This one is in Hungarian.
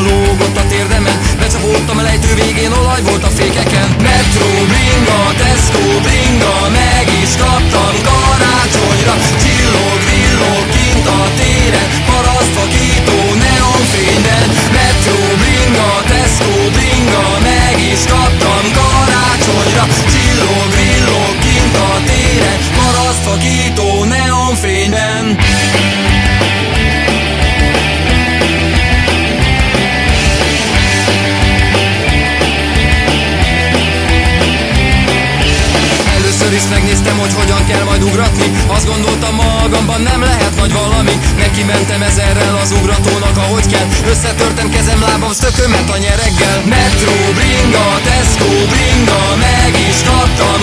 lógott a térdemen. Becsapódtam a lejtő végén, olaj volt a fékeken. Metro, bringa, Tesco, bringa, meg is kaptam karácsonyra. Csillog, villog kint a téren, parasztvakító neonfényben. Metro, bringa, Tesco, bringa, meg is kaptam karácsonyra. Csillog, villog kint a téren, parasztvakító neonfényben. Először is megnéztem, hogy hogyan kell majd ugratni. Azt gondoltam magamban, nem lehet nagy valami. Neki mentem ezerrel az ugratónak, ahogy kell. Összetörtem kezem, lábam, stökömet a nyereggel. Metro, bringa, Tesco, bringa, meg is kaptam